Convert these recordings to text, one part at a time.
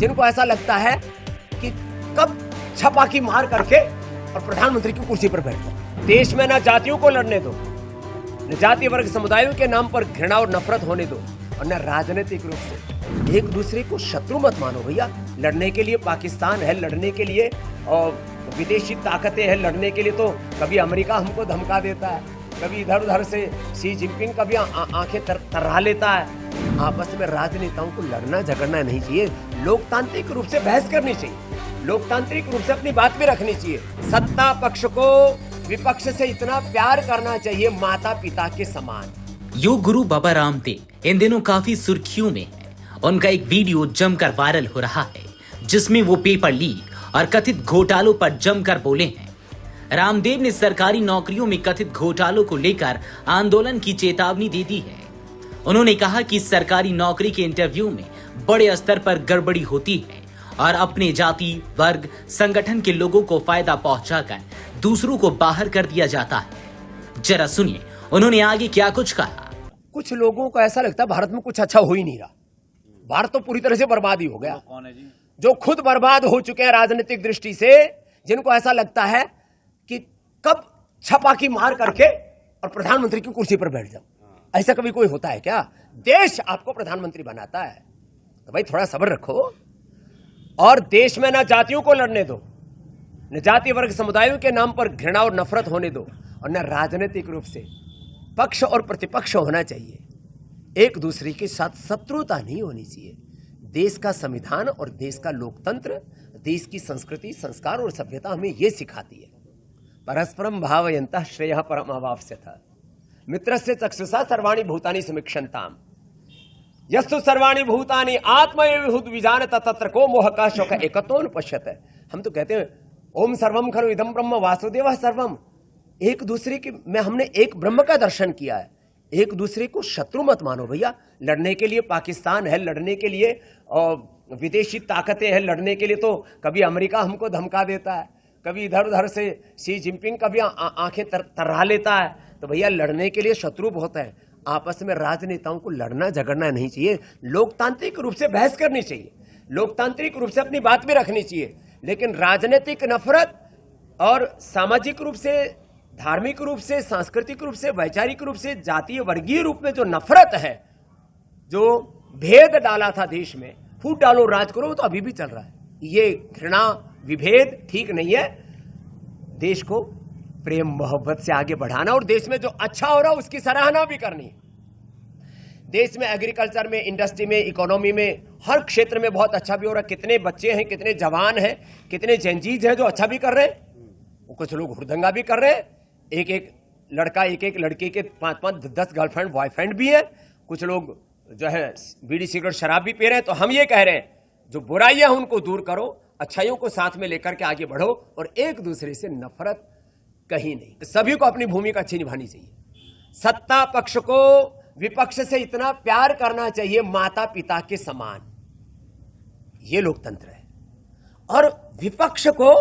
जिनको ऐसा लगता है कि कब छपाकी मार करके और प्रधानमंत्री की कुर्सी पर बैठ जाओ। देश में ना जातियों को लड़ने दो, न जाति वर्ग समुदायों के नाम पर घृणा और नफरत होने दो, और न राजनीतिक रूप से एक दूसरे को शत्रु मत मानो भैया। लड़ने के लिए पाकिस्तान है, लड़ने के लिए और विदेशी ताकतें हैं, लड़ने के लिए तो कभी अमेरिका हमको धमका देता है, कभी इधर उधर से शी जिनपिंग कभी आंखें तर्रा लेता है। आपस में राजनेताओं को लड़ना झगड़ना नहीं चाहिए, लोकतांत्रिक रूप से बहस करनी चाहिए, लोकतांत्रिक रूप से अपनी बात भी रखनी चाहिए। सत्ता पक्ष को विपक्ष से इतना प्यार करना चाहिए माता पिता के समान। योग गुरु बाबा रामदेव इन दिनों काफी सुर्खियों में है। उनका एक वीडियो जमकर वायरल हो रहा है जिसमें वो पेपर लीक और कथित घोटालों पर जमकर बोले हैं। रामदेव ने सरकारी नौकरियों में कथित घोटालों को लेकर आंदोलन की चेतावनी दे दी है। उन्होंने कहा कि सरकारी नौकरी के इंटरव्यू में बड़े स्तर पर गड़बड़ी होती है और अपने जाति वर्ग संगठन के लोगों को फायदा पहुंचाकर दूसरों को बाहर कर दिया जाता है। जरा सुनिए उन्होंने आगे क्या कुछ कहा। कुछ लोगों को ऐसा लगता है भारत में कुछ अच्छा हो ही नहीं रहा, भारत तो पूरी तरह से बर्बाद ही हो गया। कौन है जी? जो खुद बर्बाद हो चुके हैं राजनीतिक दृष्टि से, जिनको ऐसा लगता है कि कब छपाकी मार करके और प्रधानमंत्री की कुर्सी पर बैठ जाओ। ऐसा कभी कोई होता है क्या? देश आपको प्रधानमंत्री बनाता है तो भाई थोड़ा सब्र रखो। और देश में ना जातियों को लड़ने दो, न जाति वर्ग समुदायों के नाम पर घृणा और नफरत होने दो, और न राजनीतिक रूप से पक्ष और प्रतिपक्ष होना चाहिए। एक दूसरे के साथ शत्रुता नहीं होनी चाहिए। देश का संविधान और देश का लोकतंत्र, देश की संस्कृति संस्कार और सभ्यता हमें यह सिखाती है। परस्परम भावयन्तः श्रेयः परमावाप्स्यथ मित्रस्य चक्षुषा सर्वाणि भूतानि समीक्षन्ताम् यस्तु सर्वाणि भूतानि आत्मैव विजानत तत्र को मोहः शोकः एकत्वोऽनुपश्यते। हम तो कहते हैं ओम सर्वम खलु इदं ब्रह्म वासुदेवः सर्वम। एक दूसरे के में हमने एक ब्रह्म का दर्शन किया है। एक दूसरे को शत्रु मत मानो भैया। लड़ने के लिए पाकिस्तान है, लड़ने के लिए विदेशी ताकतें हैं, लड़ने के लिए तो कभी अमेरिका हमको धमका देता है, कभी इधर उधर से शी जिनपिंग कभी आंखें तर्रा लेता है। तो भैया लड़ने के लिए शत्रु बहुत है। आपस में राजनेताओं को लड़ना झगड़ना नहीं चाहिए, लोकतांत्रिक रूप से बहस करनी चाहिए, लोकतांत्रिक रूप से अपनी बात भी रखनी चाहिए। लेकिन राजनीतिक नफरत और सामाजिक रूप से, धार्मिक रूप से, सांस्कृतिक रूप से, वैचारिक रूप से, जातीय वर्गीय रूप में जो नफरत है, जो भेद डाला था देश में, फूट डालो राज करो, तो अभी भी चल रहा है। ये घृणा विभेद ठीक नहीं है। देश को प्रेम मोहब्बत से आगे बढ़ाना और देश में जो अच्छा हो रहा है उसकी सराहना भी करनी है। देश में एग्रीकल्चर में, इंडस्ट्री में, इकोनॉमी में, हर क्षेत्र में बहुत अच्छा भी हो रहा है। कितने बच्चे हैं, कितने जवान हैं, कितने जेनजीज हैं जो अच्छा भी कर रहे हैं। कुछ लोग हुड़दंगा भी कर रहे हैं। एक एक लड़का एक एक लड़की के 5-5 10 गर्लफ्रेंड बॉयफ्रेंड भी है। कुछ लोग जो है बीड़ी सिगरेट शराब भी पी रहे हैं। तो हम ये कह रहे हैं जो बुराइयां हैं उनको दूर करो, अच्छाइयों को साथ में लेकर के आगे बढ़ो और एक दूसरे से नफरत कहीं नहीं। सभी को अपनी भूमिका अच्छी निभानी चाहिए। सत्ता पक्ष को विपक्ष से इतना प्यार करना चाहिए माता पिता के समान। यह लोकतंत्र है। और विपक्ष को,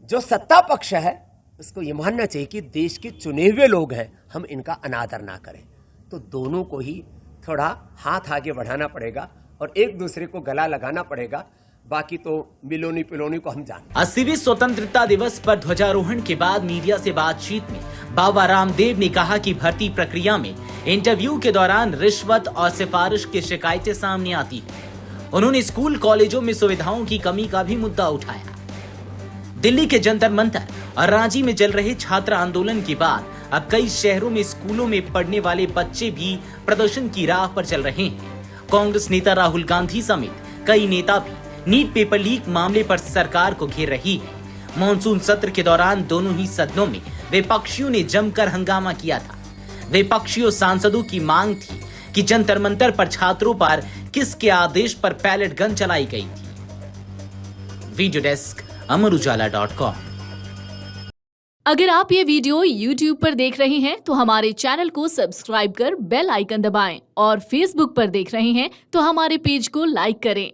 जो सत्ता पक्ष है, उसको यह मानना चाहिए कि देश के चुने हुए लोग हैं, हम इनका अनादर ना करें। तो दोनों को ही थोड़ा हाथ आगे बढ़ाना पड़ेगा और एक दूसरे को गला लगाना पड़ेगा। बाकी तो मिलोनी पिलोनी को हम जानते हैं। 80वें स्वतंत्रता दिवस पर ध्वजारोहण के बाद मीडिया से बातचीत में बाबा रामदेव ने कहा कि भर्ती प्रक्रिया में इंटरव्यू के दौरान रिश्वत और सिफारिश की शिकायतें सामने आती है। उन्होंने स्कूल कॉलेजों में सुविधाओं की कमी का भी मुद्दा उठाया। दिल्ली के जंतर मंतर और रांची में चल रहे छात्र आंदोलन के बाद अब कई शहरों में स्कूलों में पढ़ने वाले बच्चे भी प्रदर्शन की राह पर चल रहे हैं। कांग्रेस नेता राहुल गांधी समेत कई नेता भी नीट पेपर लीक मामले पर सरकार को घेर रही है। मॉनसून सत्र के दौरान दोनों ही सदनों में विपक्षियों ने जमकर हंगामा किया था। विपक्षियों सांसदों की मांग थी कि जंतर मंतर पर छात्रों पर किसके आदेश पर पैलेट गन चलाई गई थी। Video desk Amar Ujala dot com. अगर आप ये वीडियो YouTube पर देख रहे हैं तो हमारे चैनल को सब्सक्राइब कर बेल आइकन दबाएं और Facebook पर देख रहे हैं तो हमारे पेज को लाइक करें।